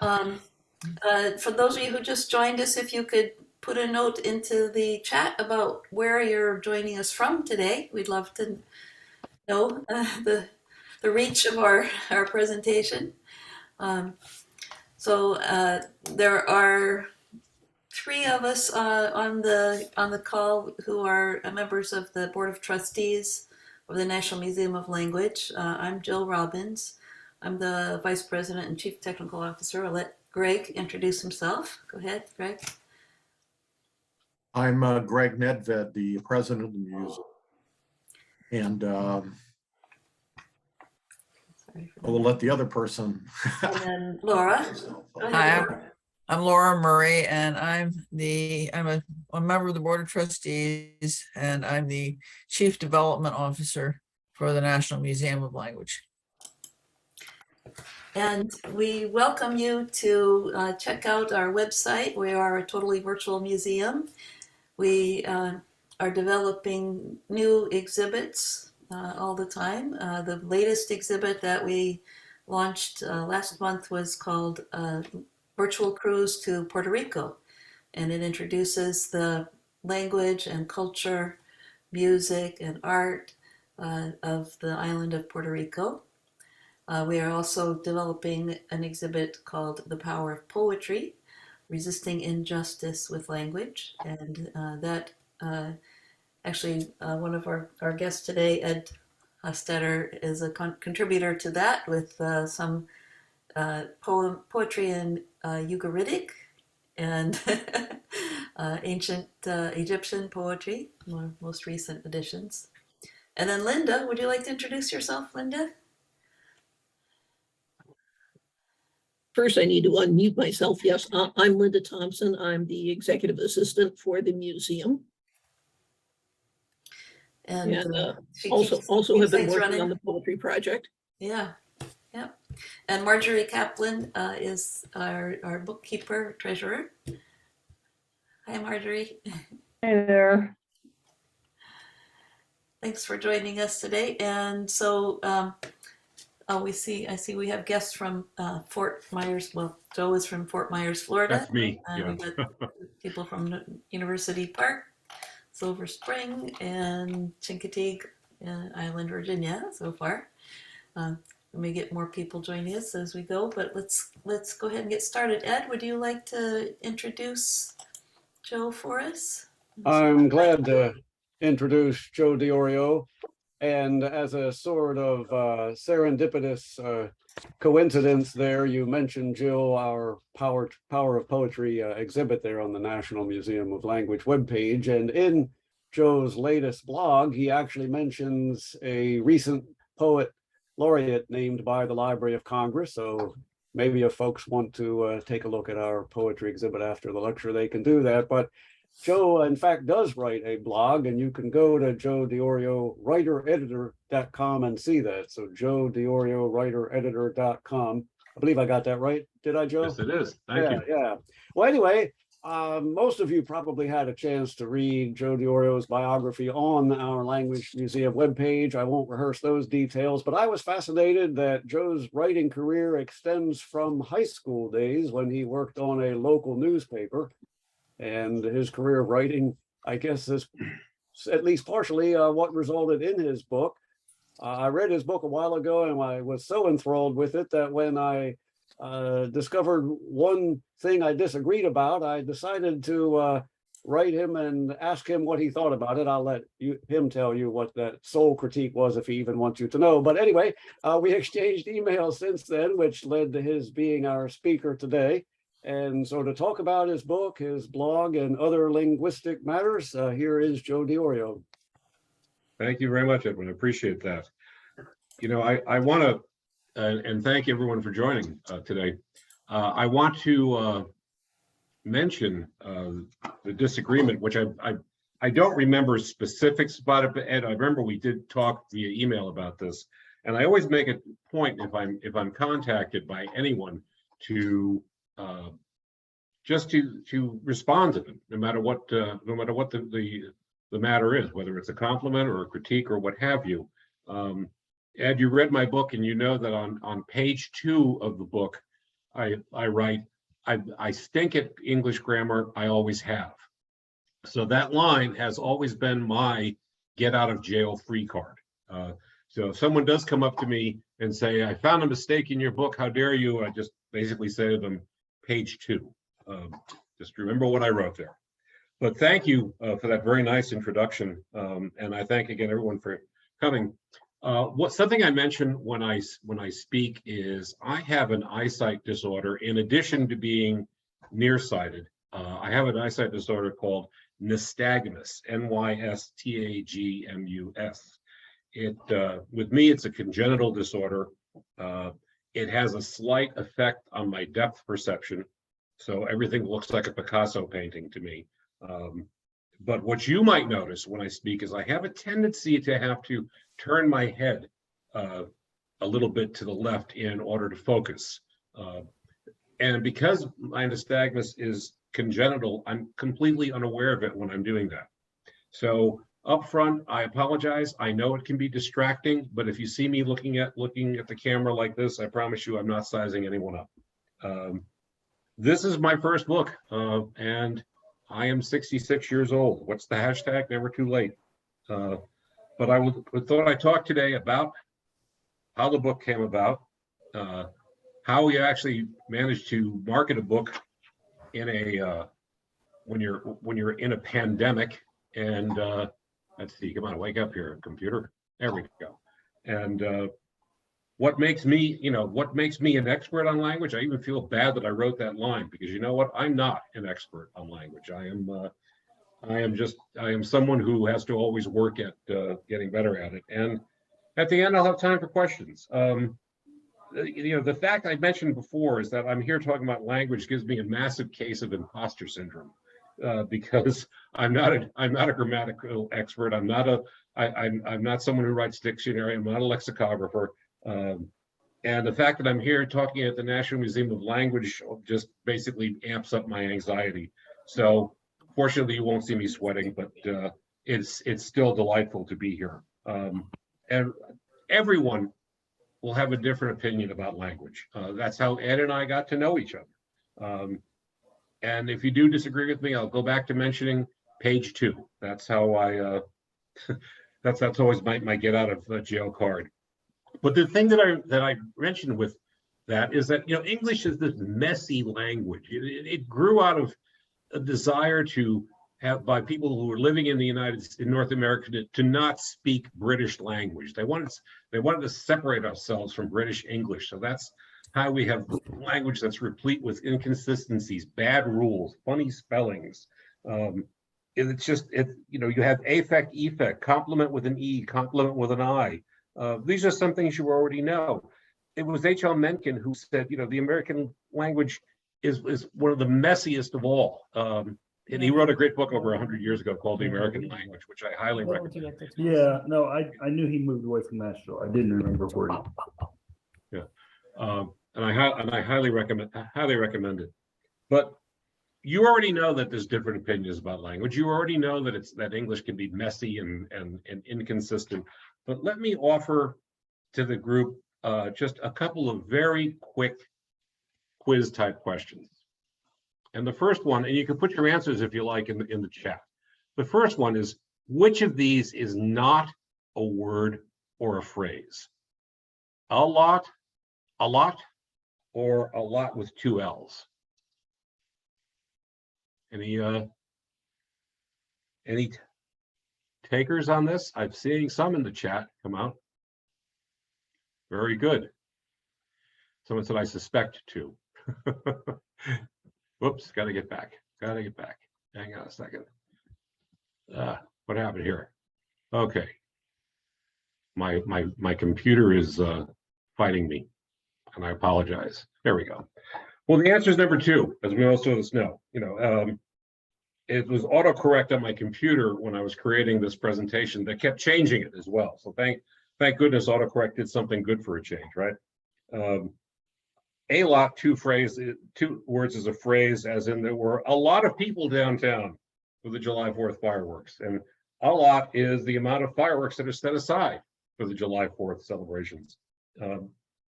For those of you who just joined us, if you could put a note into the chat about where you're joining us from today, we'd love to know the reach of our presentation. There are three of us on the call who are members of the Board of Trustees of the National Museum of Language. I'm Jill Robbins. I'm the Vice President and Chief Technical Officer. I'll let Greg introduce himself. Go ahead, Greg. I'm Greg Nedved, the President of the museum. And I will let the other person. And then Laura. Hi, I'm Laura Murray, and I'm a member of the Board of Trustees, and I'm the Chief Development Officer for the National Museum of Language. And we welcome you to check out our website. We are a totally virtual museum. We are developing new exhibits all the time. The latest exhibit that we launched last month was called Virtual Cruise to Puerto Rico. And it introduces the language and culture, music and art of the island of Puerto Rico. We are also developing an exhibit called The Power of Poetry, Resisting Injustice with Language. And actually one of our guests today, Ed Hostetter, is a contributor to that with some poetry in Ugaritic and ancient Egyptian poetry, most recent editions. And then Linda, would you like to introduce yourself, Linda? First, I need to unmute myself. Yes, I'm Linda Thompson. I'm the executive assistant for the museum. And also have been working on the poetry project. Yeah, yeah. And Marjorie Kaplan is our bookkeeper, treasurer. Hi, Marjorie. Hey there. Thanks for joining us today. And so I see we have guests from Fort Myers. Well, Joe is from Fort Myers, Florida. That's me. Yeah. We got people from University Park, Silver Spring, and Chincoteague Island, Virginia, so far. We may get more people joining us as we go, but let's go ahead and get started. Ed, would you like to introduce Joe for us? I'm glad to introduce Joe DiOrio. And as a sort of serendipitous coincidence there, you mentioned, Jill, our Power of Poetry exhibit there on the National Museum of Language webpage. And in Joe's latest blog, he actually mentions a recent poet laureate named by the Library of Congress. So maybe if folks want to take a look at our poetry exhibit after the lecture, they can do that. But Joe, in fact, does write a blog, and you can go to joedioriowritereditor.com and see that. So joedioriowritereditor.com. I believe I got that right. Did I, Joe? Yes, it is. Thank you. Yeah. Well, anyway, most of you probably had a chance to read Joe DiOrio's biography on our Language Museum webpage. I won't rehearse those details, but I was fascinated that Joe's writing career extends from high school days when he worked on a local newspaper. And his career of writing, I guess, is at least partially what resulted in his book. I read his book a while ago, and I was so enthralled with it that when I discovered one thing I disagreed about, I decided to write him and ask him what he thought about it. I'll let him tell you what that sole critique was if he even wants you to know. But anyway, we exchanged emails since then, which led to his being our speaker today. And so to talk about his book, his blog, and other linguistic matters, here is Joe DiOrio. Thank you very much, Edwin. I appreciate that. You know, I want to, and thank everyone for joining today. I want to mention the disagreement, which I don't remember specifics about it, but Ed, I remember we did talk via email about this. And I always make a point if I'm contacted by anyone to just to respond to them, no matter what the matter is, whether it's a compliment or a critique or what have you. Ed, you read my book, and you know that on page 2 of the book, I write, I stink at English grammar. I always have. So that line has always been my get out of jail free card. So if someone does come up to me and say, I found a mistake in your book, how dare you? I just basically say to them, page 2. Just remember what I wrote there. But thank you for that very nice introduction. And I thank again everyone for coming. Something I mention when I speak is I have an eyesight disorder. In addition to being nearsighted, I have an eyesight disorder called nystagmus, Nystagmus. With me, it's a congenital disorder. It has a slight effect on my depth perception, so everything looks like a Picasso painting to me. But what you might notice when I speak is I have a tendency to have to turn my head a little bit to the left in order to focus. And because my nystagmus is congenital, I'm completely unaware of it when I'm doing that. So up front, I apologize. I know it can be distracting, but if you see me looking at the camera like this, I promise you I'm not sizing anyone up. This is my first book, and I am 66 years old. What's the hashtag? Never too late. But I thought I'd talk today about how the book came about, how we actually managed to market a book in a when you're in a pandemic. And let's see, come on, wake up here, computer. There we go. And what makes me an expert on language? I even feel bad that I wrote that line, because you know what? I'm not an expert on language. I am someone who has to always work at getting better at it. And at the end, I'll have time for questions. The fact I mentioned before is that I'm here talking about language gives me a massive case of imposter syndrome, because I'm not a grammatical expert. I'm not someone who writes dictionary. I'm not a lexicographer. And the fact that I'm here talking at the National Museum of Language just basically amps up my anxiety. So fortunately, you won't see me sweating, but it's still delightful to be here. And everyone will have a different opinion about language. That's how Ed and I got to know each other. And if you do disagree with me, I'll go back to mentioning page 2. That's how I. that's always my get out of jail card. But the thing that I mentioned with that is that English is this messy language. It grew out of a desire to have, by people who were living in North America, to not speak British language. They wanted to separate ourselves from British English. So that's how we have language that's replete with inconsistencies, bad rules, funny spellings. It's just you have affect, effect, complement with an E, complement with an I. These are some things you already know. It was H.L. Mencken who said, the American language is one of the messiest of all. And he wrote a great book over 100 years ago called The American Language, which I highly recommend. Yeah, no, I knew he moved away from Nashville. I didn't remember where. Yeah, and I highly recommend it. But you already know that there's different opinions about language. You already know that English can be messy and inconsistent. But let me offer to the group just a couple of very quick quiz type questions. And the first one, and you can put your answers if you like in the chat. The first one is, which of these is not a word or a phrase? A lot, or a lot with 2 L's? Any takers on this? I'm seeing some in the chat come out. Very good. Someone said, I suspect 2. Whoops, gotta get back. Hang on a second. What happened here? Okay. My computer is fighting me, and I apologize. There we go. Well, the answer is number 2, as we most of us know. It was autocorrect on my computer when I was creating this presentation that kept changing it as well. So thank goodness autocorrect did something good for a change, right? A lot, 2 words as a phrase, as in there were a lot of people downtown for the July 4th fireworks. And a lot is the amount of fireworks that are set aside for the July 4th celebrations.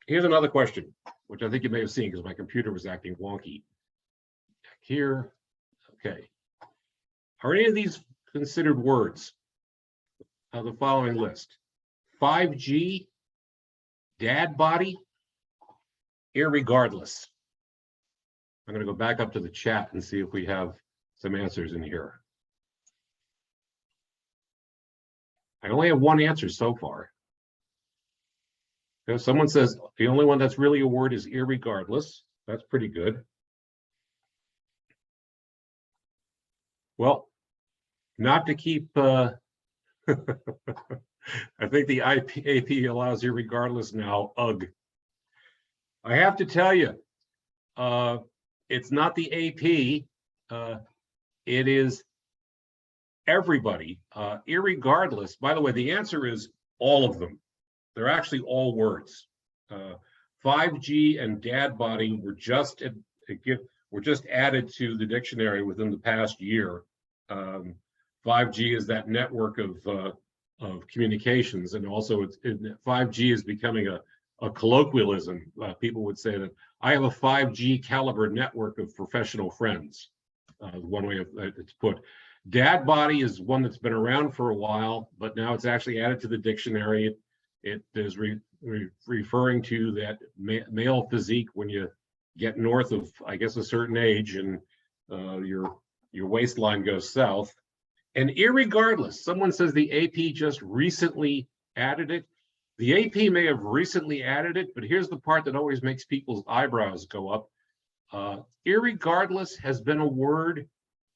Here's another question, which I think you may have seen because my computer was acting wonky. Here, okay. Are any of these considered words of the following list? 5G, dad body, irregardless. I'm going to go back up to the chat and see if we have some answers in here. I only have one answer so far. If someone says the only one that's really a word is irregardless, that's pretty good. Well, not to keep, I think the AP allows irregardless now, ugh. I have to tell you, it's not the AP, it is everybody, irregardless. By the way, the answer is all of them. They're actually all words. 5G and dad body were just added to the dictionary within the past year. 5G is that network of communications, and also 5G is becoming a colloquialism. People would say that I have a 5G caliber network of professional friends. One way it's put. Dad body is one that's been around for a while, but now it's actually added to the dictionary. It is referring to that male physique when you get north of, I guess, a certain age, and your waistline goes south. And irregardless, someone says the AP just recently added it. The AP may have recently added it, but here's the part that always makes people's eyebrows go up. Irregardless has been a word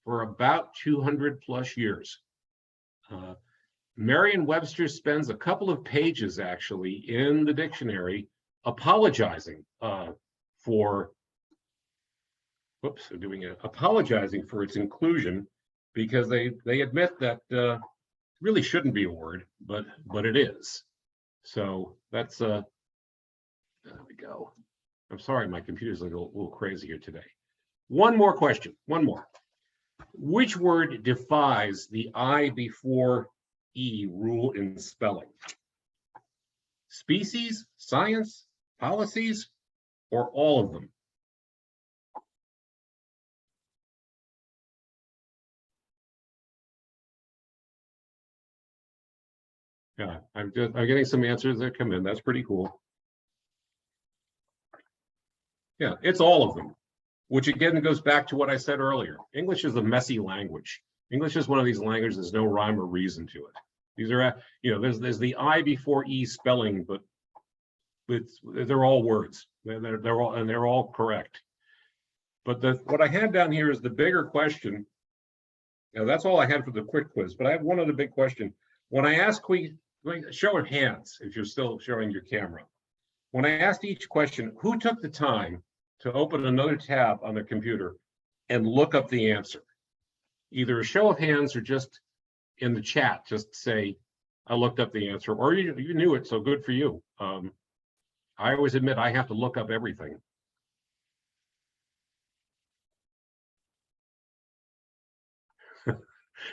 for about 200 plus years. Merriam-Webster spends a couple of pages actually in the dictionary apologizing for its inclusion, because they admit that really shouldn't be a word, but it is. So that's there we go. I'm sorry, my computer's like a little crazy here today. One more question, one more. Which word defies the I before E rule in spelling? Species, science, policies, or all of them? Yeah, I'm getting some answers that come in. That's pretty cool. Yeah, it's all of them, which again goes back to what I said earlier. English is a messy language. English is one of these languages, there's no rhyme or reason to it. These are, there's the I before E spelling, but they're all words. They're all correct. But what I had down here is the bigger question. Now that's all I had for the quick quiz, but I have one other big question. When I ask, show of hands if you're still showing your camera. When I asked each question, who took the time to open another tab on their computer and look up the answer? Either a show of hands or just in the chat, just say, I looked up the answer, or you knew it, so good for you. I always admit I have to look up everything.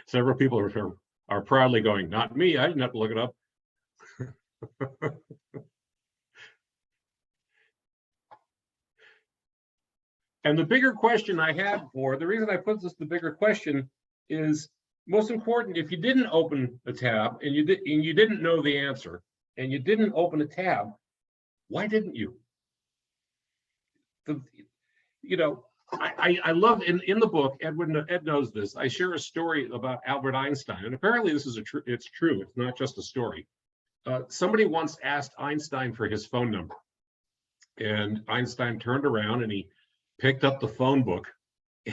Several people are proudly going, not me, I didn't have to look it up. And the bigger question I had the reason I put this the bigger question is, most important, if you didn't open a tab and you didn't know the answer and you didn't open a tab, why didn't you? I love in the book, Ed knows this, I share a story about Albert Einstein, and apparently this is it's true, it's not just a story. Somebody once asked Einstein for his phone number, and Einstein turned around and he picked up the phone book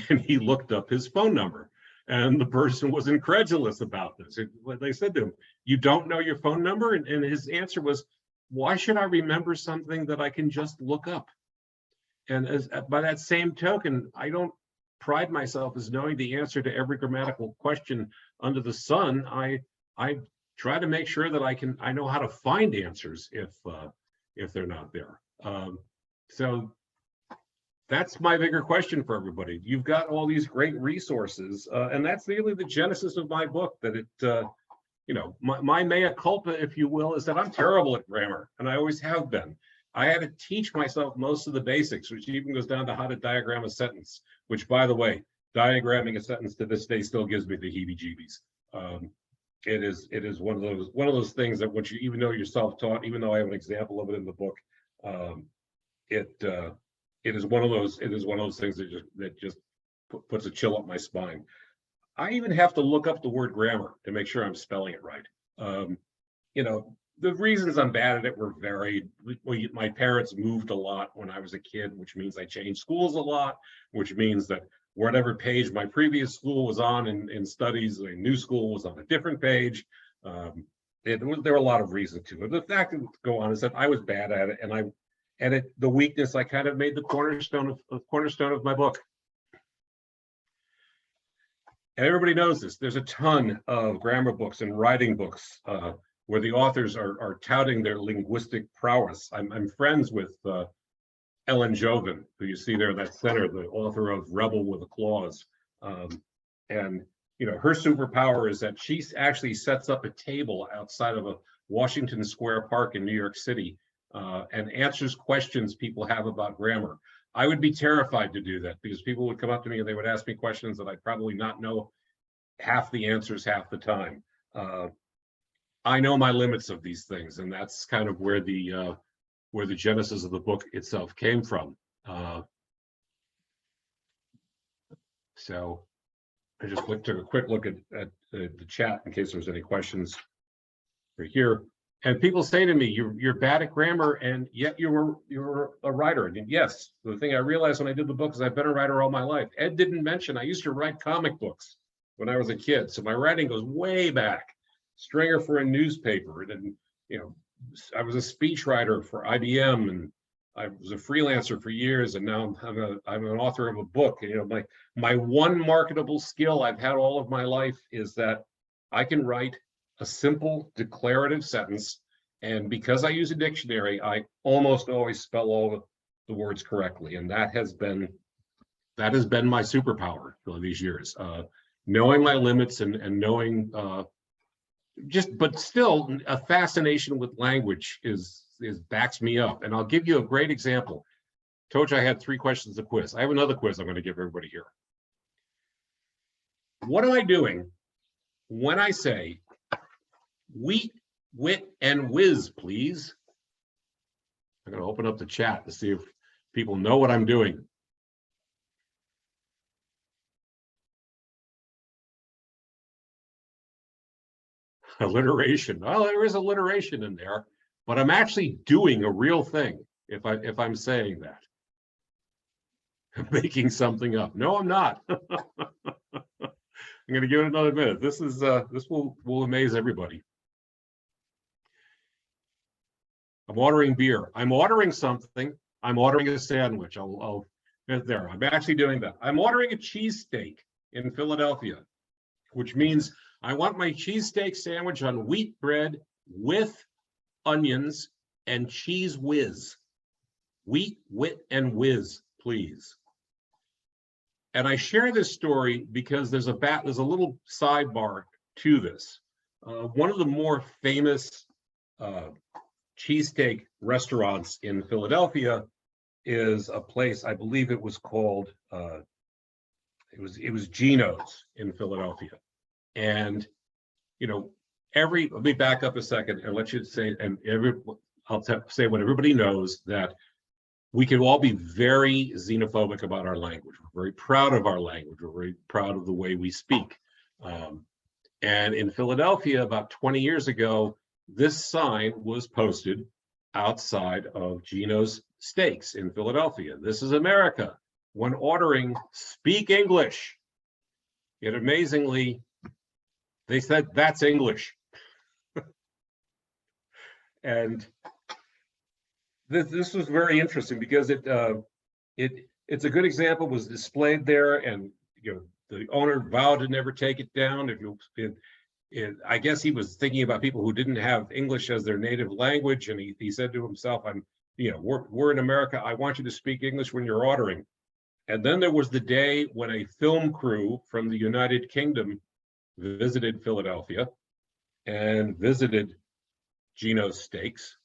and he looked up his phone number, and the person was incredulous about this. They said to him, you don't know your phone number? And his answer was, why should I remember something that I can just look up? And by that same token, I don't pride myself as knowing the answer to every grammatical question under the sun. I try to make sure that I know how to find answers if they're not there. So that's my bigger question for everybody. You've got all these great resources, and that's really the genesis of my book, that it, my mea culpa, if you will, is that I'm terrible at grammar, and I always have been. I had to teach myself most of the basics, which even goes down to how to diagram a sentence, which, by the way, diagramming a sentence to this day still gives me the heebie-jeebies. It is one of those things that once you, even though you're self-taught, even though I have an example of it in the book, it is one of those things that just puts a chill up my spine. I even have to look up the word grammar to make sure I'm spelling it right. You know, the reasons I'm bad at it were varied. My parents moved a lot when I was a kid, which means I changed schools a lot, which means that whatever page my previous school was on in studies, the new school was on a different page. There were a lot of reasons to it. The fact that go on is that I was bad at it, and the weakness I kind of made the cornerstone of my book. And everybody knows this. There's a ton of grammar books and writing books where the authors are touting their linguistic prowess. I'm friends with Ellen Joven, who you see there in that center, the author of Rebel with a Clause. And you know, her superpower is that she actually sets up a table outside of a Washington Square Park in New York City and answers questions people have about grammar. I would be terrified to do that because people would come up to me and they would ask me questions that I'd probably not know half the answers half the time. I know my limits of these things, and that's kind of where the genesis of the book itself came from. So I just took a quick look at the chat in case there's any questions right here. And people say to me, "You're bad at grammar, and yet you're a writer." And yes, the thing I realized when I did the book is I've been a writer all my life. Ed didn't mention I used to write comic books when I was a kid, so my writing goes way back. Stringer for a newspaper, and you know, I was a speechwriter for IBM, and I was a freelancer for years, and now I'm an author of a book. And, you know, my one marketable skill I've had all of my life is that I can write a simple declarative sentence, and because I use a dictionary, I almost always spell all of the words correctly, and that has been my superpower for these years. Knowing my limits and knowing but still a fascination with language is backs me up. And I'll give you a great example. Told you I had 3 questions of quiz. I have another quiz I'm going to give everybody here. What am I doing when I say wheat, wit, and whiz, please? I'm going to open up the chat to see if people know what I'm doing. Alliteration. Well, there is alliteration in there, but I'm actually doing a real thing if I'm saying that. I'm making something up. No, I'm not. I'm going to give it another minute. This will amaze everybody. I'm ordering beer. I'm ordering something. I'm ordering a sandwich. I'll get there. I'm actually doing that. I'm ordering a cheesesteak in Philadelphia, which means I want my cheesesteak sandwich on wheat bread with onions and cheese whiz. Wheat, wit, and whiz, please. And I share this story because there's a little sidebar to this. One of the more famous cheesesteak restaurants in Philadelphia is a place, I believe it was called, it was Gino's in Philadelphia. And, you know, let me back up a second and let you say, I'll say what everybody knows, that we can all be very xenophobic about our language. We're very proud of our language. We're very proud of the way we speak. And in Philadelphia, about 20 years ago, this sign was posted outside of Gino's Steaks in Philadelphia. This is America. When ordering, speak English. Yet amazingly, they said, that's English. And this was very interesting because it's a good example. It was displayed there, and you know, the owner vowed to never take it down. I guess he was thinking about people who didn't have English as their native language, and he said to himself, we're in America. I want you to speak English when you're ordering. And then there was the day when a film crew from the United Kingdom visited Philadelphia and visited Gino's Steaks.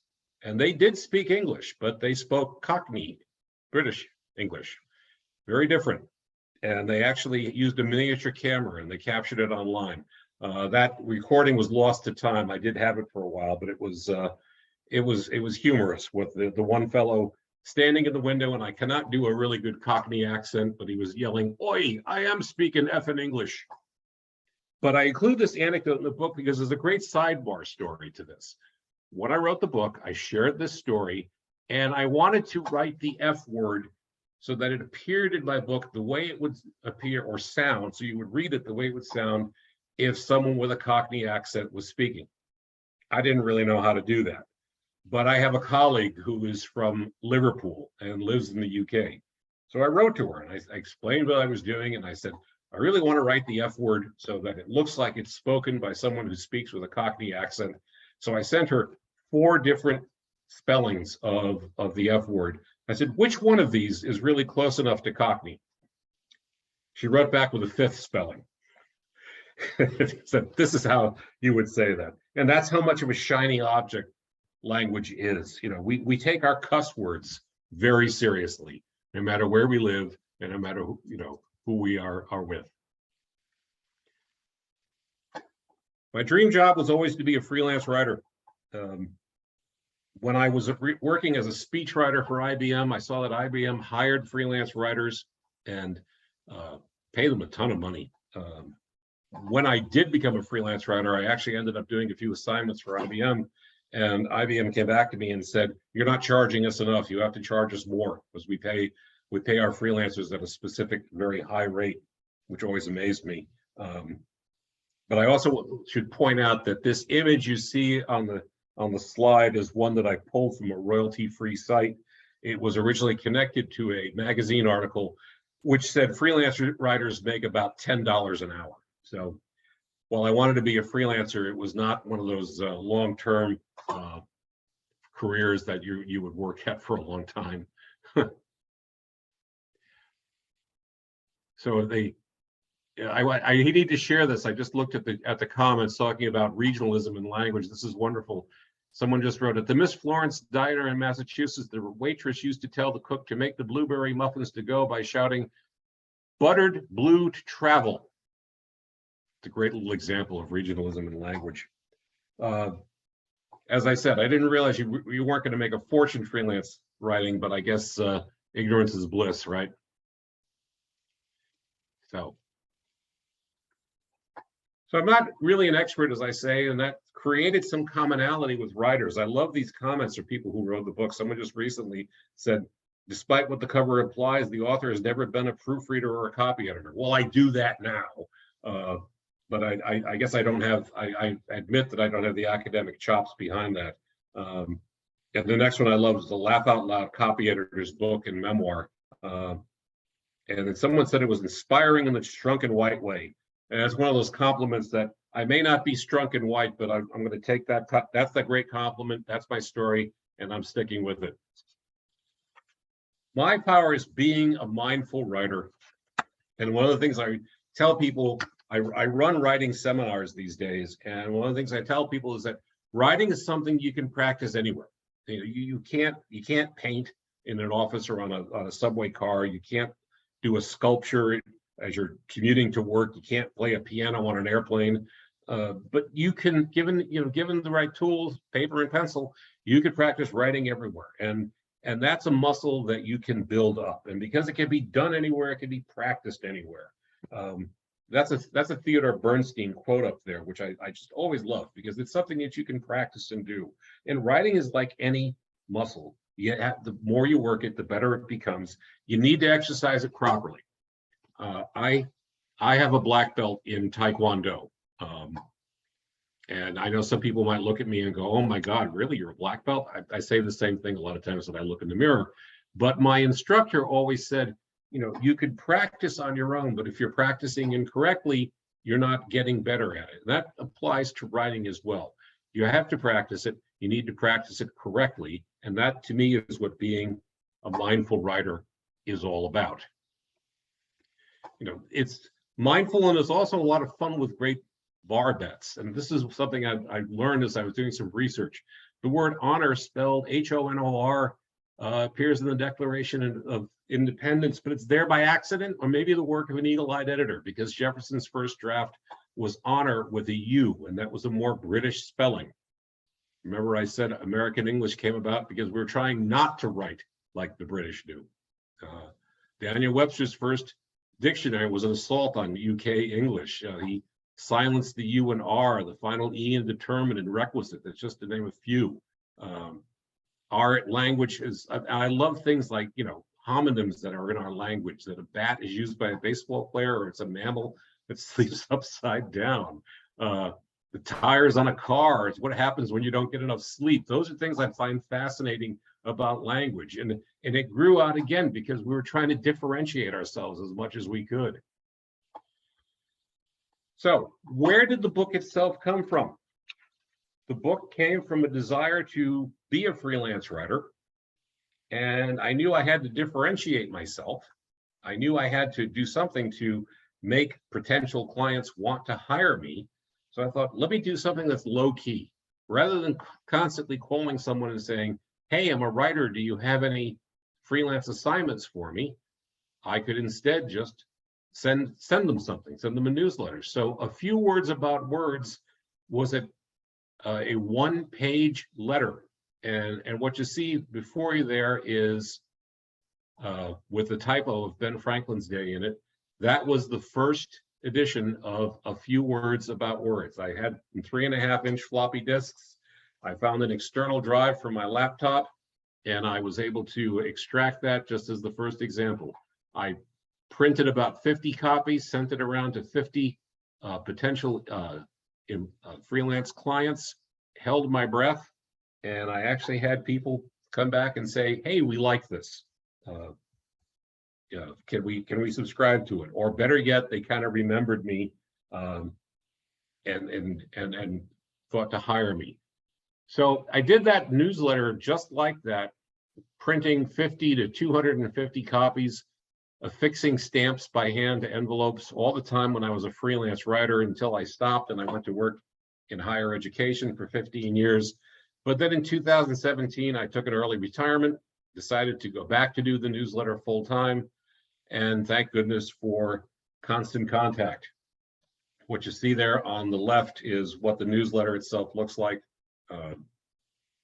And they did speak English, but they spoke Cockney, British English, very different. And they actually used a miniature camera and they captured it online. That recording was lost to time. I did have it for a while, but it was humorous with the one fellow standing in the window, and I cannot do a really good Cockney accent, but he was yelling, "Oi, I am speaking effing English." But I include this anecdote in the book because there's a great sidebar story to this. When I wrote the book, I shared this story, and I wanted to write the F word so that it appeared in my book the way it would appear or sound, so you would read it the way it would sound if someone with a Cockney accent was speaking. I didn't really know how to do that, but I have a colleague who is from Liverpool and lives in the UK. So I wrote to her and I explained what I was doing, and I said, I really want to write the F word so that it looks like it's spoken by someone who speaks with a Cockney accent. So I sent her 4 different spellings of the F word. I said, which one of these is really close enough to Cockney? She wrote back with a 5th spelling. So this is how you would say that. And that's how much of a shiny object language is. You know, we take our cuss words very seriously, no matter where we live and no matter who, who we are with. My dream job was always to be a freelance writer. When I was working as a speechwriter for IBM, I saw that IBM hired freelance writers and paid them a ton of money. When I did become a freelance writer, I actually ended up doing a few assignments for IBM, and IBM came back to me and said, "You're not charging us enough. You have to charge us more, because we pay our freelancers at a specific, very high rate," which always amazed me. But I also should point out that this image you see on the slide is one that I pulled from a royalty-free site. It was originally connected to a magazine article which said freelance writers make about $10 an hour. So while I wanted to be a freelancer, it was not one of those long-term careers that you would work at for a long time. So I need to share this. I just looked at the comments talking about regionalism in language. This is wonderful. Someone just wrote, at the Miss Florence Diner in Massachusetts, the waitress used to tell the cook to make the blueberry muffins to go by shouting, "Buttered blue to travel." It's a great little example of regionalism in language. As I said, I didn't realize you weren't going to make a fortune freelance writing, but I guess ignorance is bliss, right? So I'm not really an expert, as I say, and that created some commonality with writers. I love these comments from people who wrote the book. Someone just recently said, despite what the cover implies, the author has never been a proofreader or a copy editor. Well, I do that now, but I guess I don't have, I admit that I don't have the academic chops behind that. And the next one I love is the Laugh Out Loud copy editor's book and memoir. And then someone said it was inspiring in the shrunken white way. And it's one of those compliments that I may not be strunk and white, but I'm going to take that. That's the great compliment. That's my story, and I'm sticking with it. My power is being a mindful writer. And one of the things I tell people, I run writing seminars these days, and one of the things I tell people is that writing is something you can practice anywhere. You can't paint in an office or on a subway car. You can't do a sculpture as you're commuting to work. You can't play a piano on an airplane, but you can, given the right tools, paper and pencil, you could practice writing everywhere, and that's a muscle that you can build up. And because it can be done anywhere, it can be practiced anywhere. That's a Theodore Bernstein quote up there, which I just always love, because it's something that you can practice and do. And writing is like any muscle. The more you work it, the better it becomes. You need to exercise it properly. I have a black belt in Taekwondo. And I know some people might look at me and go, "Oh my God, really? You're a black belt?" I say the same thing a lot of times when I look in the mirror. But my instructor always said, you could practice on your own, but if you're practicing incorrectly, you're not getting better at it. That applies to writing as well. You have to practice it. You need to practice it correctly. And that, to me, is what being a mindful writer is all about. It's mindful, and it's also a lot of fun with great bar bets. And this is something I learned as I was doing some research. The word honor, spelled H-O-N-O-R, appears in the Declaration of Independence, but it's there by accident, or maybe the work of an eagle-eyed editor, because Jefferson's first draft was honor with a U, and that was a more British spelling. Remember I said American English came about because we were trying not to write like the British do. Daniel Webster's first dictionary was an assault on UK English. He silenced the U and R, the final E in determined and requisite. That's just to name a few. Our language is, I love things like, you know, homonyms that are in our language, that a bat is used by a baseball player, or it's a mammal that sleeps upside down. The tires on a car is what happens when you don't get enough sleep. Those are things I find fascinating about language. And it grew out again because we were trying to differentiate ourselves as much as we could. So where did the book itself come from? The book came from a desire to be a freelance writer. And I knew I had to differentiate myself. I knew I had to do something to make potential clients want to hire me. So I thought, let me do something that's low key. Rather than constantly calling someone and saying, hey, I'm a writer, do you have any freelance assignments for me? I could instead just send them something, send them a newsletter. So a few words about words was a one-page letter. And what you see before you there is, with the typo of Ben Franklin's day in it, that was the first edition of A Few Words About Words. I had 3.5-inch floppy disks. I found an external drive from my laptop, and I was able to extract that just as the first example. I printed about 50 copies, sent it around to 50 potential freelance clients, held my breath, and I actually had people come back and say, hey, we like this. Can we subscribe to it? Or better yet, they kind of remembered me and thought to hire me. So I did that newsletter just like that, printing 50 to 250 copies, affixing stamps by hand to envelopes all the time when I was a freelance writer, until I stopped and I went to work in higher education for 15 years. But then in 2017, I took an early retirement, decided to go back to do the newsletter full time. And thank goodness for Constant Contact. What you see there on the left is what the newsletter itself looks like.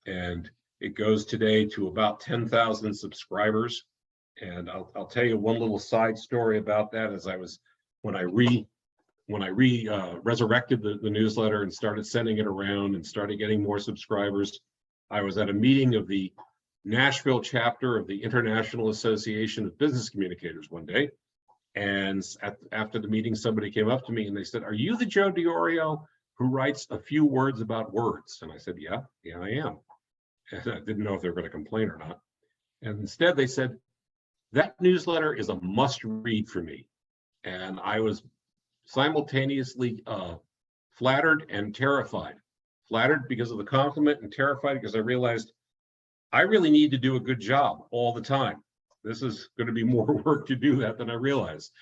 And it goes today to about 10,000 subscribers. And I'll tell you one little side story about that. As when I resurrected the newsletter and started sending it around and started getting more subscribers, I was at a meeting of the Nashville chapter of the International Association of Business Communicators one day. And after the meeting, somebody came up to me and they said, are you the Joe DiOrio who writes A Few Words About Words? And I said, yeah, I am. And I didn't know if they were going to complain or not. And instead they said, that newsletter is a must read for me. And I was simultaneously flattered and terrified. Flattered because of the compliment, and terrified because I realized I really need to do a good job all the time. This is going to be more work to do that than I realized.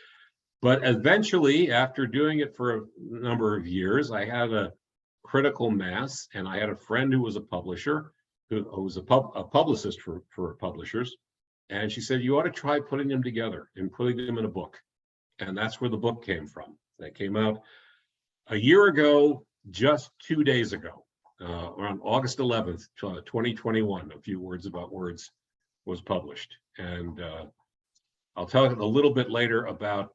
But eventually, after doing it for a number of years, I had a critical mass, and I had a friend who was a publisher, who was a publicist for publishers. And she said, you ought to try putting them together and putting them in a book. And that's where the book came from. That came out a year ago, just 2 days ago, around August 11th, 2021, A Few Words About Words was published. And I'll tell you a little bit later about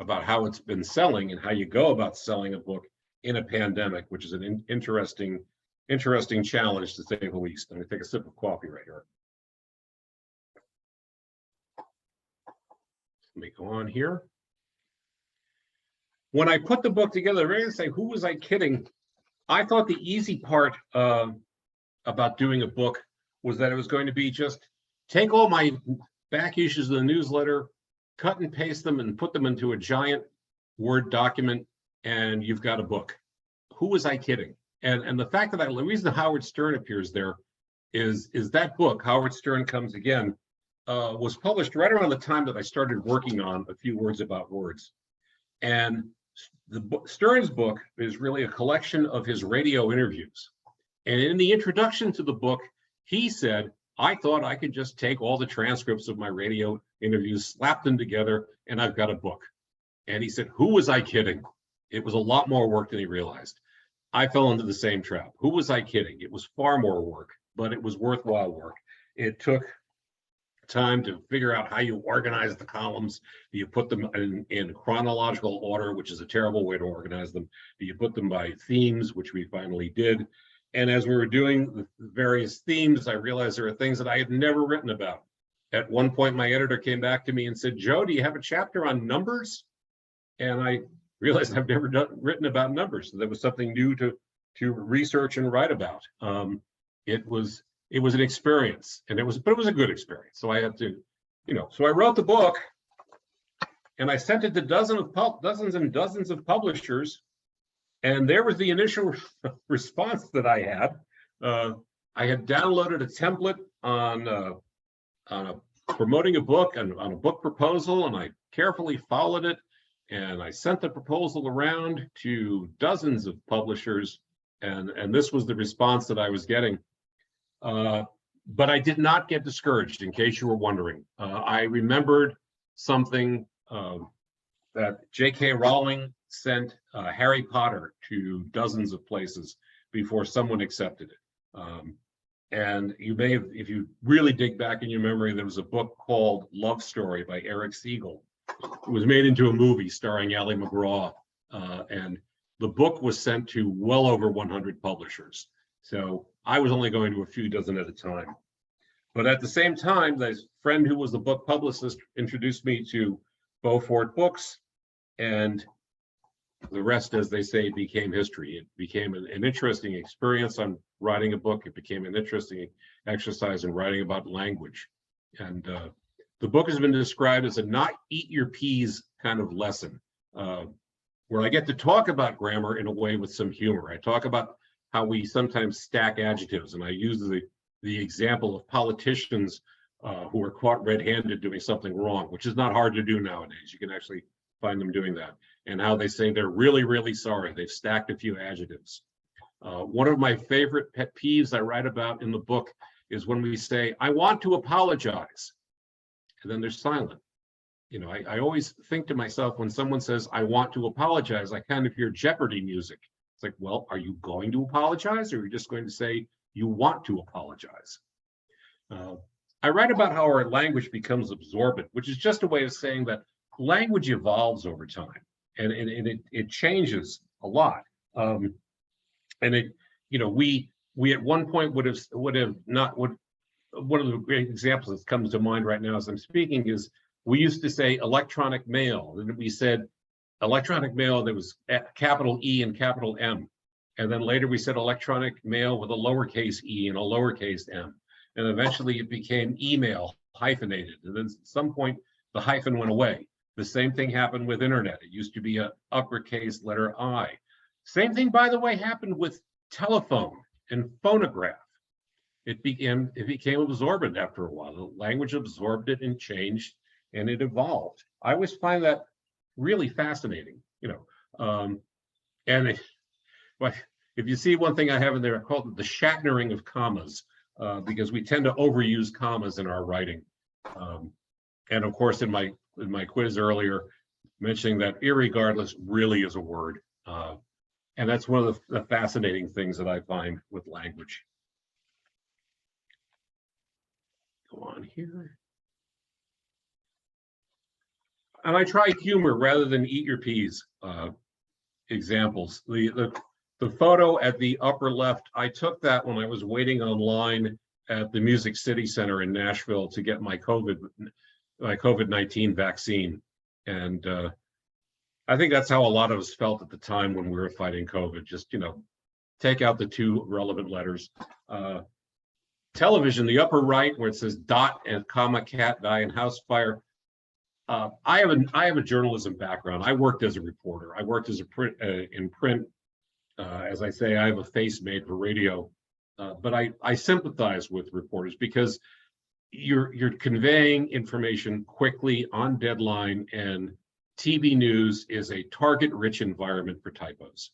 how it's been selling and how you go about selling a book in a pandemic, which is an interesting challenge, to say the least. I'm gonna take a sip of coffee right here. Let me go on here. When I put the book together, they're going to say, who was I kidding? I thought the easy part about doing a book was that it was going to be just take all my back issues of the newsletter, cut and paste them, and put them into a giant Word document, and you've got a book. Who was I kidding? And the fact that the reason Howard Stern appears there is that book, Howard Stern Comes Again, was published right around the time that I started working on A Few Words About Words. And Stern's book is really a collection of his radio interviews. And in the introduction to the book, he said, I thought I could just take all the transcripts of my radio interviews, slap them together, and I've got a book. And he said, who was I kidding? It was a lot more work than he realized. I fell into the same trap. Who was I kidding? It was far more work, but it was worthwhile work. It took time to figure out how you organize the columns. Do you put them in chronological order, which is a terrible way to organize them? Do you put them by themes, which we finally did? And as we were doing the various themes, I realized there are things that I had never written about. At one point, my editor came back to me and said, Joe, do you have a chapter on numbers? And I realized I've never written about numbers. So that was something new to research and write about. It was an experience, but it was a good experience. So I had to, so I wrote the book and I sent it to dozens and dozens of publishers. And there was the initial response that I had. I had downloaded a template on promoting a book and on a book proposal, and I carefully followed it. And I sent the proposal around to dozens of publishers, and this was the response that I was getting. But I did not get discouraged, in case you were wondering. I remembered something that J.K. Rowling sent Harry Potter to dozens of places before someone accepted it. And you may have, if you really dig back in your memory, there was a book called Love Story by Eric Siegel. It was made into a movie starring Ali McGraw, and the book was sent to well over 100 publishers. So I was only going to a few dozen at a time. But at the same time, this friend who was the book publicist introduced me to Beaufort Books, and the rest, as they say, became history. It became an interesting experience on writing a book. It became an interesting exercise in writing about language. And the book has been described as a not eat your peas kind of lesson, where I get to talk about grammar in a way with some humor. I talk about how we sometimes stack adjectives, and I use the example of politicians who are caught red-handed doing something wrong, which is not hard to do nowadays. You can actually find them doing that, and how they say they're really, really sorry. They've stacked a few adjectives. One of my favorite pet peeves I write about in the book is when we say, I want to apologize, and then they're silent. I always think to myself, when someone says, I want to apologize, I kind of hear Jeopardy music. It's like, well, are you going to apologize, or are you just going to say you want to apologize? I write about how our language becomes absorbent, which is just a way of saying that language evolves over time, and it changes a lot. And we at one point would have not. One of the great examples that comes to mind right now as I'm speaking is, we used to say electronic mail, and we said electronic mail, there was a capital E and capital M. And then later we said electronic mail with a lowercase e and a lowercase m. And eventually it became email, hyphenated. And then at some point the hyphen went away. The same thing happened with internet. It used to be an uppercase letter I. Same thing, by the way, happened with telephone and phonograph. It became absorbent after a while. The language absorbed it and changed, and it evolved. I always find that really fascinating, but if you see one thing I have in there, I call it the Shatnering of commas, because we tend to overuse commas in our writing. And of course, in my quiz earlier, mentioning that irregardless really is a word. And that's one of the fascinating things that I find with language. Go on here. And I try humor rather than eat your peas examples. The photo at the upper left, I took that when I was waiting online at the Music City Center in Nashville to get my COVID-19 vaccine. And I think that's how a lot of us felt at the time when we were fighting COVID. Just, take out the two relevant letters. Television, the upper right, where it says dot and comma, cat, die, and house fire. I have a journalism background. I worked as a reporter. I worked as in print. As I say, I have a face made for radio, but I sympathize with reporters because you're conveying information quickly on deadline, and TV news is a target-rich environment for typos.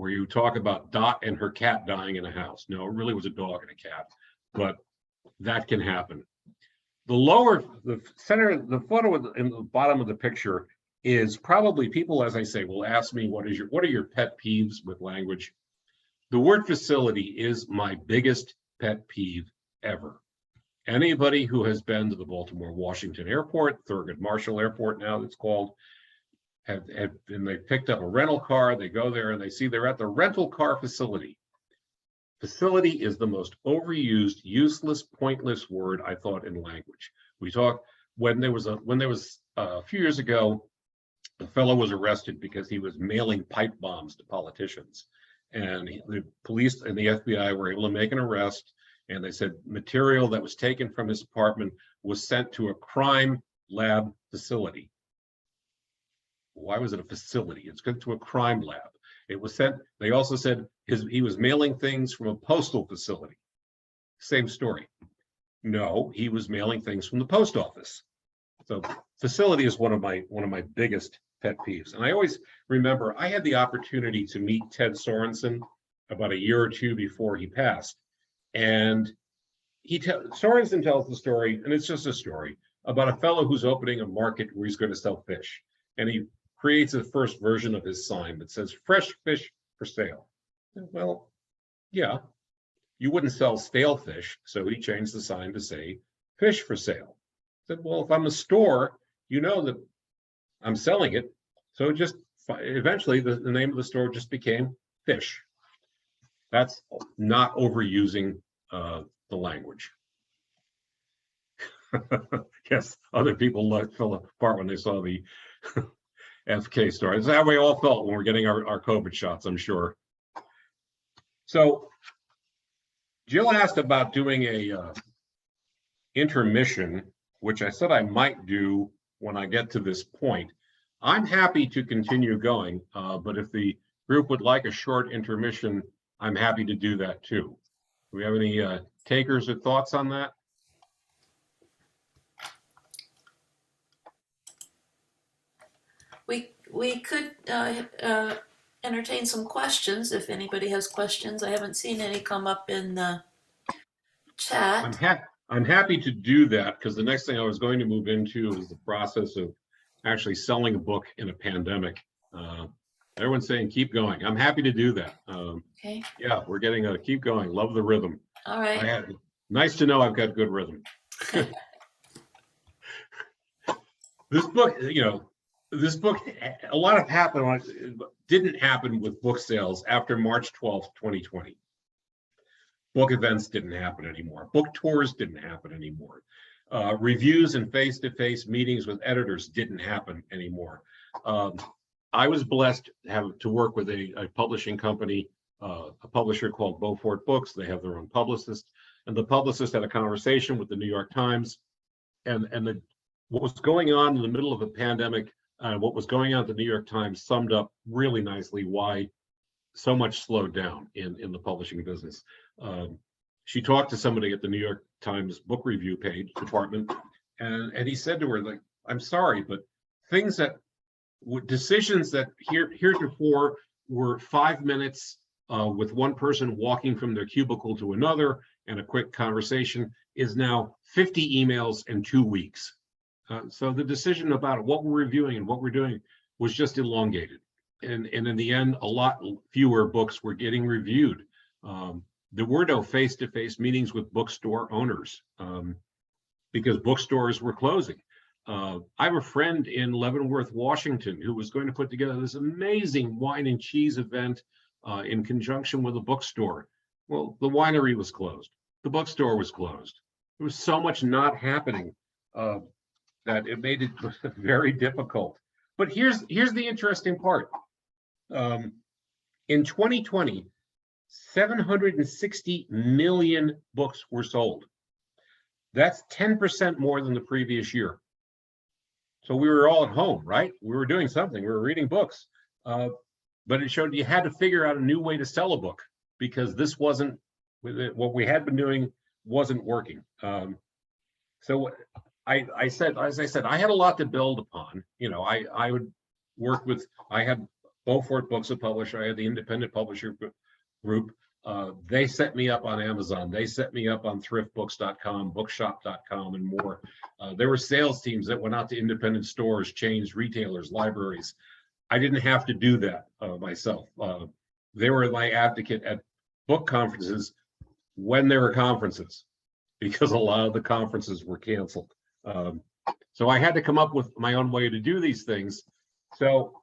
where you talk about Dot and her cat dying in a house. No, it really was a dog and a cat, but that can happen. The center, the photo in the bottom of the picture is probably people, as I say, will ask me, what are your pet peeves with language? The word facility is my biggest pet peeve ever. Anybody who has been to the Baltimore Washington Airport, Thurgood Marshall Airport now it's called, and they picked up a rental car, they go there and they see they're at the rental car facility. Facility is the most overused, useless, pointless word I thought in language. We talk when there was a few years ago, a fellow was arrested because he was mailing pipe bombs to politicians, and the police and the FBI were able to make an arrest. And they said material that was taken from his apartment was sent to a crime lab facility. Why was it a facility? It's sent to a crime lab. It was sent. They also said he was mailing things from a postal facility. Same story. No, he was mailing things from the post office. So facility is one of my biggest pet peeves. And I always remember I had the opportunity to meet Ted Sorensen about a year or two before he passed. And Sorensen tells the story, and it's just a story, about a fellow who's opening a market where he's going to sell fish. And he creates a first version of his sign that says fresh fish for sale. Well, yeah, you wouldn't sell stale fish. So he changed the sign to say fish for sale. I said, well, if I'm a store, you know that I'm selling it. So just eventually the name of the store just became Fish. That's not overusing the language. Yes, other people fell apart when they saw the FK story. It's how we all felt when we're getting our COVID shots, I'm sure. So Jill asked about doing a intermission, which I said I might do when I get to this point. I'm happy to continue going, but if the group would like a short intermission, I'm happy to do that too. Do we have any takers or thoughts on that? We could entertain some questions if anybody has questions. I haven't seen any come up in the chat. I'm happy to do that because the next thing I was going to move into is the process of actually selling a book in a pandemic. Everyone's saying keep going. I'm happy to do that. Okay. Yeah, we're getting a keep going. Love the rhythm. All right. Nice to know I've got good rhythm. This book, a lot of didn't happen with book sales after March 12th, 2020. Book events didn't happen anymore. Book tours didn't happen anymore. Reviews and face-to-face meetings with editors didn't happen anymore. I was blessed to work with a publishing company, a publisher called Beaufort Books. They have their own publicist, and the publicist had a conversation with the New York Times, and what was going on in the middle of a pandemic, what was going on at the New York Times summed up really nicely why so much slowed down in the publishing business. She talked to somebody at the New York Times book review page department, and he said to her, like, I'm sorry, but decisions that heretofore were 5 minutes with one person walking from their cubicle to another and a quick conversation is now 50 emails in 2 weeks. So the decision about what we're reviewing and what we're doing was just elongated. And in the end, a lot fewer books were getting reviewed. There were no face-to-face meetings with bookstore owners because bookstores were closing. I have a friend in Leavenworth, Washington, who was going to put together this amazing wine and cheese event in conjunction with a bookstore. Well, the winery was closed. The bookstore was closed. There was so much not happening that it made it very difficult. But here's the interesting part. In 2020, 760 million books were sold. That's 10% more than the previous year. So we were all at home, right? We were doing something. We were reading books. But it showed you had to figure out a new way to sell a book because this wasn't, what we had been doing wasn't working. So as I said, I had a lot to build upon. I would work with, I had Beaufort Books, a publisher. I had the independent publisher group. They set me up on Amazon. They set me up on thriftbooks.com, bookshop.com, and more. There were sales teams that went out to independent stores, chains, retailers, libraries. I didn't have to do that myself. They were my advocate at book conferences when there were conferences, because a lot of the conferences were canceled. So I had to come up with my own way to do these things. So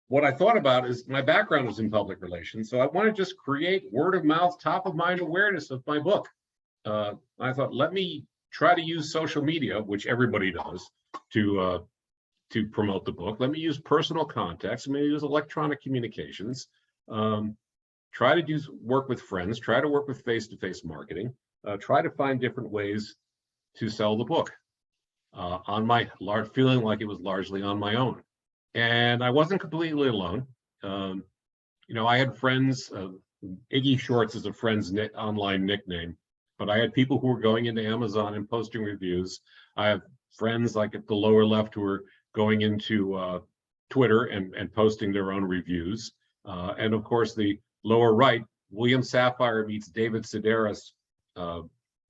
what I thought about is my background was in public relations. So I want to just create word of mouth, top of mind awareness of my book. I thought, let me try to use social media, which everybody does, to promote the book. Let me use personal contacts. Let me use electronic communications. Try to do work with friends. Try to work with face-to-face marketing. Try to find different ways to sell the book on my feeling like it was largely on my own. And I wasn't completely alone. You know, I had friends. Iggy Shorts is a friend's online nickname, but I had people who were going into Amazon and posting reviews. I have friends like at the lower left who are going into Twitter and posting their own reviews. And of course, the lower right, William Safire meets David Sedaris.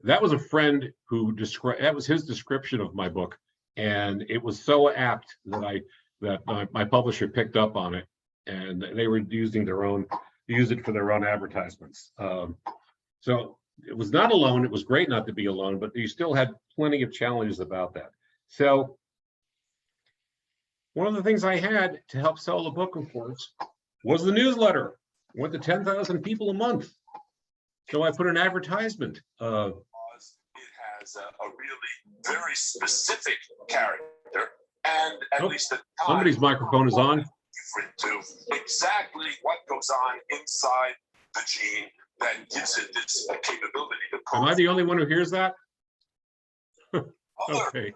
That was a friend who described, that was his description of my book. And it was so apt that my publisher picked up on it, and they were using use it for their own advertisements. So it was not alone. It was great not to be alone, but you still had plenty of challenges about that. So one of the things I had to help sell the book, of course, was the newsletter. Went to 10,000 people a month. So I put an advertisement. It has a really very specific character, and at least at the time, somebody's microphone is on. Different to exactly what goes on inside the gene that gives it this capability to code. Am I the only one who hears that? Okay.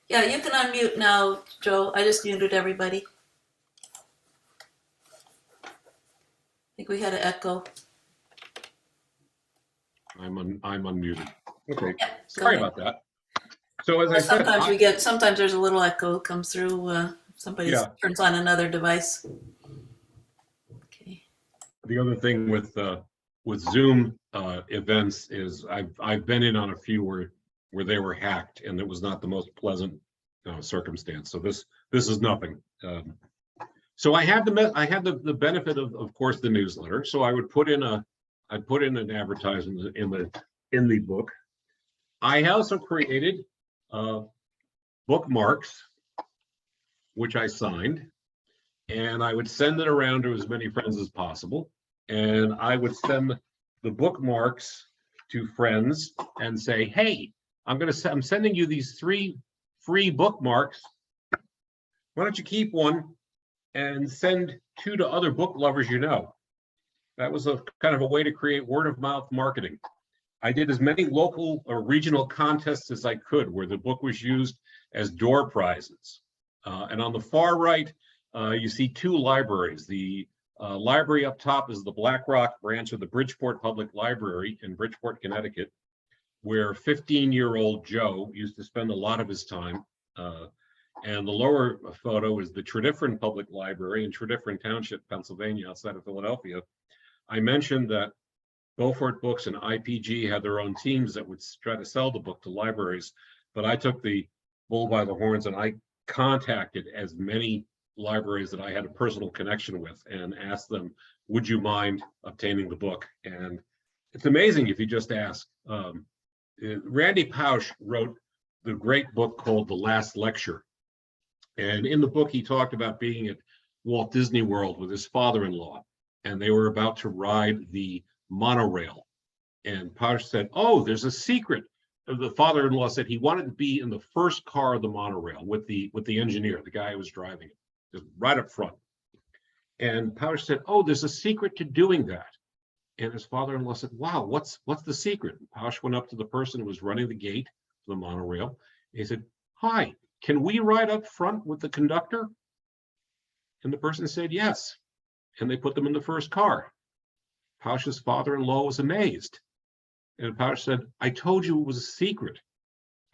Yeah, you can unmute now, Joe. I just muted everybody. I think we had an echo. I'm unmuted. Okay, Yeah, sorry ahead. about that. So as I said, Sometimes there's a little echo comes through. Somebody turns on another device. Okay. the other thing with Zoom events is I've been in on a few where they were hacked, and it was not the most pleasant circumstance. So this is nothing. So I had the benefit of course the newsletter. So I would put in an advertisement in the book. I also created bookmarks, which I signed, and I would send it around to as many friends as possible. And I would send the bookmarks to friends and say, hey, I'm sending you these 3 free bookmarks. Why don't you keep one and send 2 to other book lovers you know? That was a kind of a way to create word of mouth marketing. I did as many local or regional contests as I could where the book was used as door prizes. And on the far right, you see 2 libraries. The library up top is the Black Rock branch of the Bridgeport Public Library in Bridgeport, Connecticut, where 15-year-old Joe used to spend a lot of his time. And the lower photo is the Tredyffrin Public Library in Tredyffrin Township, Pennsylvania, outside of Philadelphia. I mentioned that Beaufort Books and IPG had their own teams that would try to sell the book to libraries, but I took the bull by the horns and I contacted as many libraries that I had a personal connection with and asked them, would you mind obtaining the book? And it's amazing if you just ask. Randy Pausch wrote the great book called The Last Lecture. And in the book, he talked about being at Walt Disney World with his father-in-law, and they were about to ride the monorail. And Pausch said, oh, there's a secret. The father-in-law said he wanted to be in the first car of the monorail with the engineer, the guy who was driving it, just right up front. And Pausch said, oh, there's a secret to doing that. And his father-in-law said, wow, what's the secret? And Pausch went up to the person who was running the gate for the monorail. He said, hi, can we ride up front with the conductor? And the person said, yes. And they put them in the first car. Pausch's father-in-law was amazed. And Pausch said, I told you it was a secret.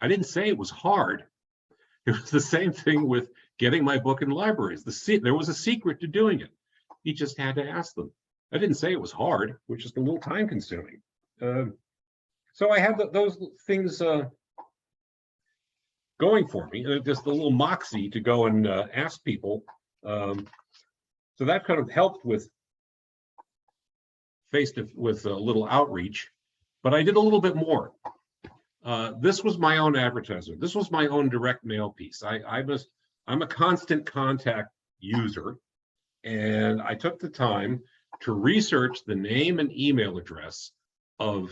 I didn't say it was hard. It was the same thing with getting my book in libraries. There was a secret to doing it. You just had to ask them. I didn't say it was hard, which is a little time consuming. So I have those things going for me, just a little moxie to go and ask people. So that kind of helped with with a little outreach, but I did a little bit more. This was my own advertisement. This was my own direct mail piece. I'm a constant contact user, and I took the time to research the name and email address of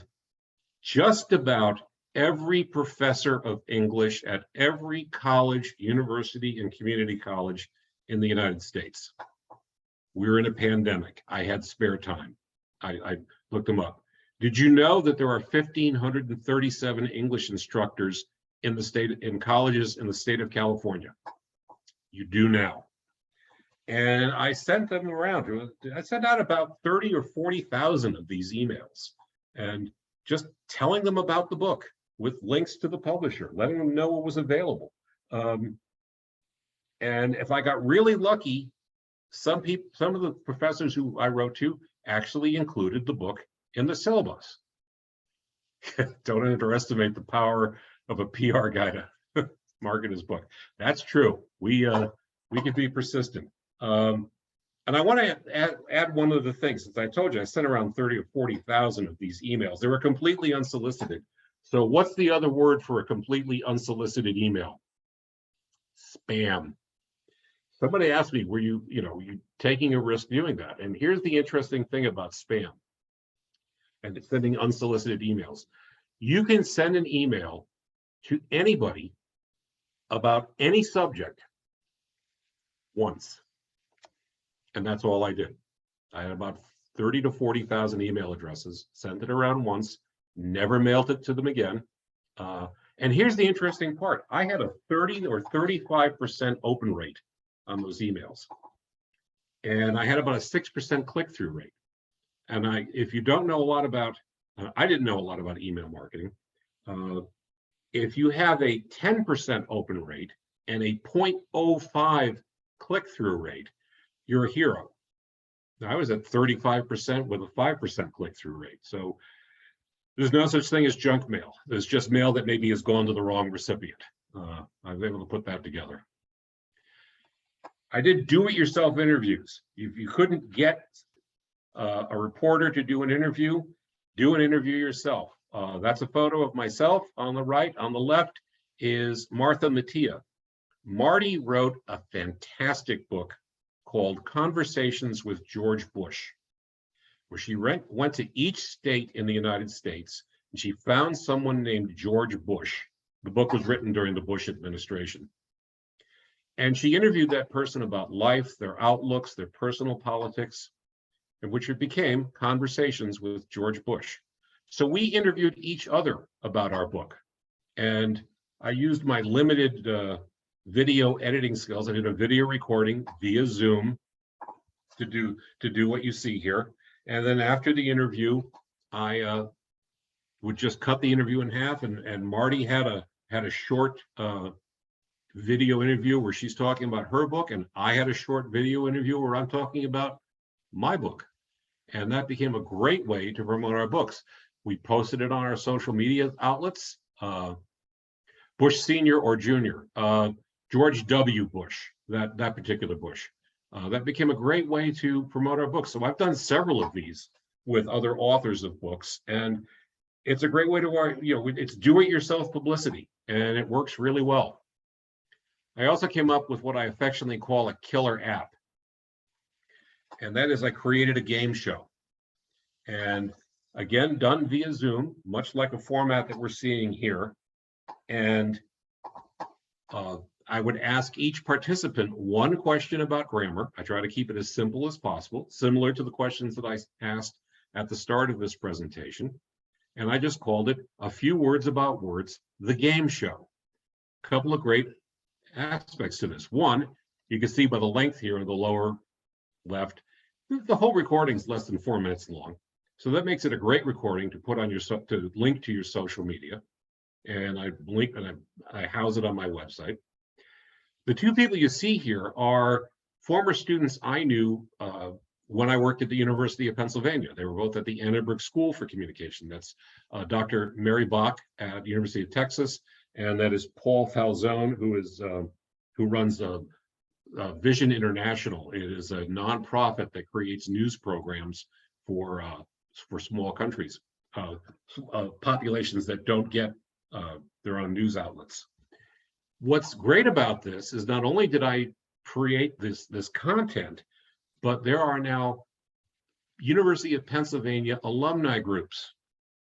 just about every professor of English at every college, university, and community college in the United States. We were in a pandemic. I had spare time. I looked them up. Did you know that there are 1,537 English instructors in colleges in the state of California? You do now. And I sent them around. I sent out about 30 or 40,000 of these emails, and just telling them about the book with links to the publisher, letting them know what was available. And if I got really lucky, some of the professors who I wrote to actually included the book in the syllabus. Don't underestimate the power of a PR guy to market his book. That's true. We can be persistent. And I want to add one of the things. As I told you, I sent around 30 or 40,000 of these emails. They were completely unsolicited. So what's the other word for a completely unsolicited email? Spam. Somebody asked me, were you taking a risk doing that? And here's the interesting thing about spam and sending unsolicited emails. You can send an email to anybody about any subject once. And that's all I did. I had about 30 to 40,000 email addresses, sent it around once, never mailed it to them again. And here's the interesting part. I had a 30 or 35% open rate on those emails. And I had about a 6% click-through rate. And if you don't know a lot about, I didn't know a lot about email marketing. If you have a 10% open rate and a 0.05 click-through rate, you're a hero. I was at 35% with a 5% click-through rate. So there's no such thing as junk mail. There's just mail that maybe has gone to the wrong recipient. I was able to put that together. I did do-it-yourself interviews. If you couldn't get a reporter to do an interview yourself. That's a photo of myself on the right. On the left is Martha Mattia. Marty wrote a fantastic book called Conversations with George Bush, where she went to each state in the United States, and she found someone named George Bush. The book was written during the Bush administration. And she interviewed that person about life, their outlooks, their personal politics, and which it became Conversations with George Bush. So we interviewed each other about our book. And I used my limited video editing skills. I did a video recording via Zoom to do what you see here. And then after the interview, I would just cut the interview in half, and Marty had a short video interview where she's talking about her book, and I had a short video interview where I'm talking about my book. And that became a great way to promote our books. We posted it on our social media outlets, Bush Senior or Junior, George W. Bush, that particular Bush. That became a great way to promote our books. So I've done several of these with other authors of books, and it's a great way to, it's do-it-yourself publicity, and it works really well. I also came up with what I affectionately call a killer app. And that is I created a game show. And again, done via Zoom, much like a format that we're seeing here. And I would ask each participant one question about grammar. I try to keep it as simple as possible, similar to the questions that I asked at the start of this presentation. And I just called it A Few Words About Words, the game show. A couple of great aspects to this. One, you can see by the length here in the lower left, the whole recording is less than 4 minutes long. So that makes it a great recording to put on to link to your social media. and I link and I house it on my website. The two people you see here are former students I knew when I worked at the University of Pennsylvania. They were both at the Annenberg School for Communication. That's Dr. Mary Bach at the University of Texas, and that is Paul Falzone, who runs Vision International. It is a nonprofit that creates news programs for small countries, populations that don't get their own news outlets. What's great about this is not only did I create this content, but there are now University of Pennsylvania alumni groups.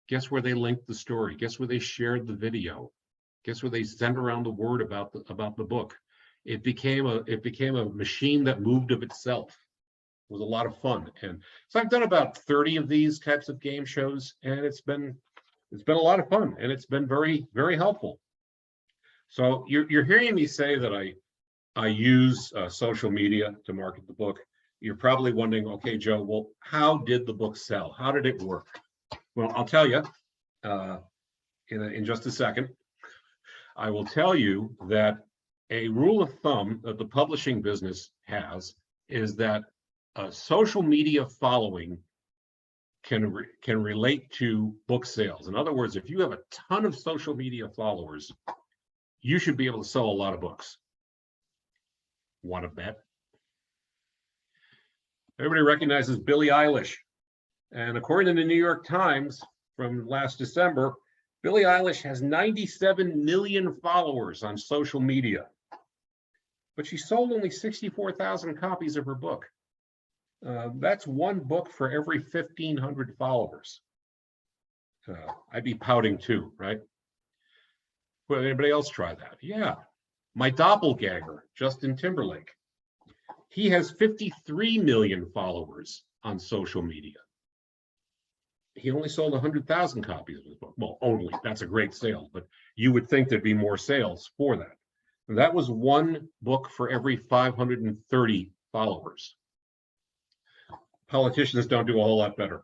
Guess where they linked the story? Guess where they shared the video? Guess where they sent around the word about the book? It became a machine that moved of itself. It was a lot of fun, and so I've done about 30 of these types of game shows, and it's been a lot of fun, and it's been very, very helpful. So you're hearing me say that I use social media to market the book. You're probably wondering, okay, Joe, well, how did the book sell? How did it work? Well, I'll tell you in just a second. I will tell you that a rule of thumb that the publishing business has is that a social media following can relate to book sales. In other words, if you have a ton of social media followers, you should be able to sell a lot of books. Want to bet? Everybody recognizes Billie Eilish. And according to the New York Times from last December, Billie Eilish has 97 million followers on social media. But she sold only 64,000 copies of her book. That's one book for every 1,500 followers. I'd be pouting too, right? Would anybody else try that? Yeah. My doppelganger, Justin Timberlake. He has 53 million followers on social media. He only sold 100,000 copies of his book. Well, only, that's a great sale, but you would think there'd be more sales for that. And that was one book for every 530 followers. Politicians don't do a whole lot better.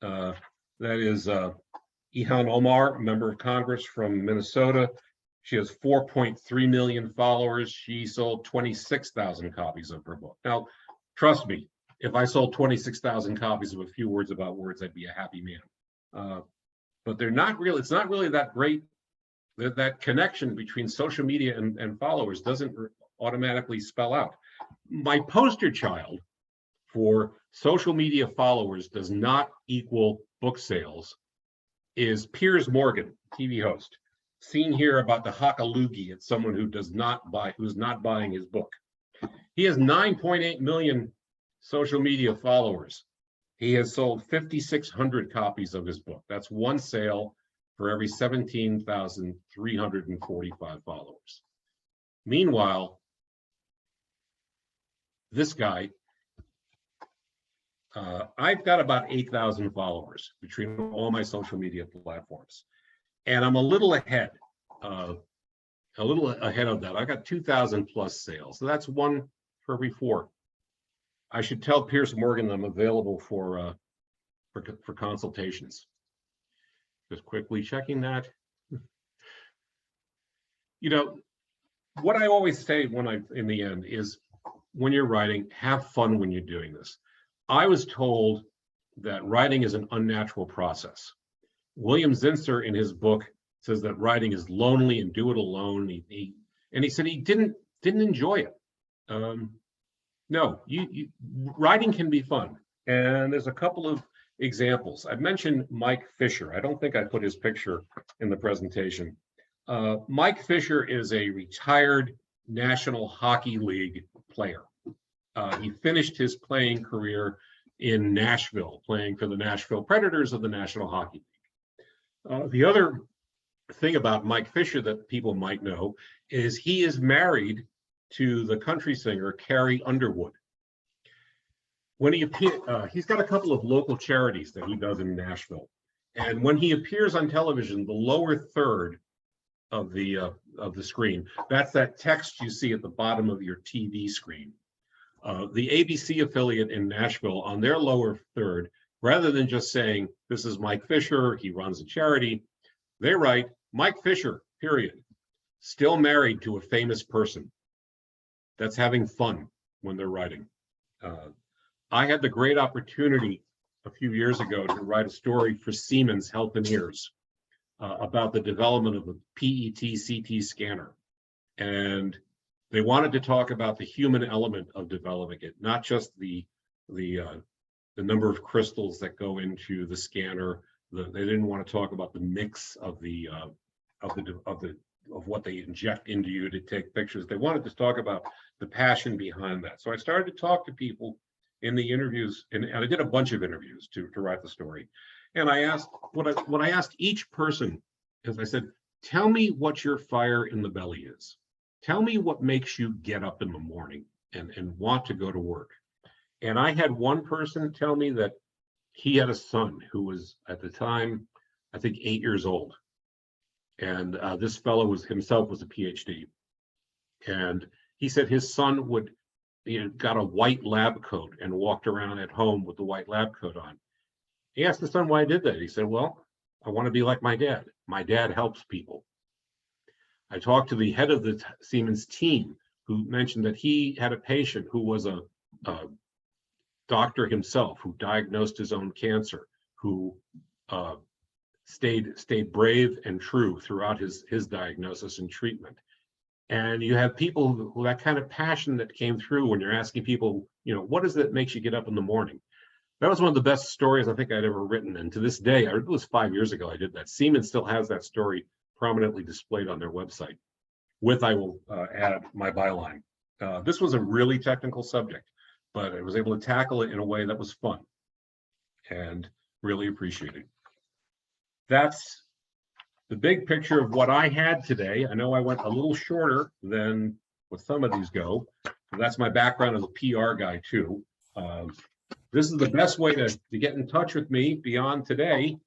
That is Ilhan Omar, a member of Congress from Minnesota. She has 4.3 million followers. She sold 26,000 copies of her book. Now, trust me, if I sold 26,000 copies of A Few Words About Words, I'd be a happy man. But they're not really, it's not really that great. That connection between social media and followers doesn't automatically spell out. My poster child for social media followers does not equal book sales is Piers Morgan, TV host. Seen here about the hockaloogie at someone who does not buy, who's not buying his book. He has 9.8 million social media followers. He has sold 5,600 copies of his book. That's one sale for every 17,345 followers. Meanwhile, this guy, I've got about 8,000 followers between all my social media platforms. And I'm a little ahead of that. I got 2,000 plus sales. So that's one for every four. I should tell Piers Morgan I'm available for consultations. Just quickly checking that. You know, what I always say in the end is when you're writing, have fun when you're doing this. I was told that writing is an unnatural process. William Zinsser in his book says that writing is lonely and do it alone. He said he didn't enjoy it. No, writing can be fun. And there's a couple of examples. I mentioned Mike Fisher. I don't think I put his picture in the presentation. Mike Fisher is a retired National Hockey League player. He finished his playing career in Nashville, playing for the Nashville Predators of the National Hockey League. The other thing about Mike Fisher that people might know is he is married to the country singer Carrie Underwood. When he he's got a couple of local charities that he does in Nashville, and when he appears on television, the lower third of the screen, that's that text you see at the bottom of your TV screen. The ABC affiliate in Nashville, on their lower third, rather than just saying, this is Mike Fisher, he runs a charity, they write, Mike Fisher, period. Still married to a famous person. That's having fun when they're writing. I had the great opportunity a few years ago to write a story for Siemens Healthineers about the development of the PET-CT scanner. And they wanted to talk about the human element of developing it, not just the number of crystals that go into the scanner. They didn't want to talk about the mix of what they inject into you to take pictures. They wanted to talk about the passion behind that. So I started to talk to people in the interviews, and I did a bunch of interviews to write the story. And I asked what I asked each person is I said, tell me what your fire in the belly is. Tell me what makes you get up in the morning and want to go to work. And I had one person tell me that he had a son who was at the time, I think 8 years old. And this fellow was a PhD. And he said his son got a white lab coat and walked around at home with the white lab coat on. He asked the son why he did that. He said, well, I want to be like my dad. My dad helps people. I talked to the head of the Siemens team who mentioned that he had a patient who was a doctor himself, who diagnosed his own cancer, who stayed brave and true throughout his diagnosis and treatment. And you have people who that kind of passion that came through when you're asking people, what is it that makes you get up in the morning? That was one of the best stories I think I'd ever written. And to this day, it was 5 years ago I did that. Siemens still has that story prominently displayed on their website. I will add my byline. This was a really technical subject, but I was able to tackle it in a way that was fun and really appreciated. That's the big picture of what I had today. I know I went a little shorter than what some of these go. That's my background as a PR guy too. This is the best way to get in touch with me beyond today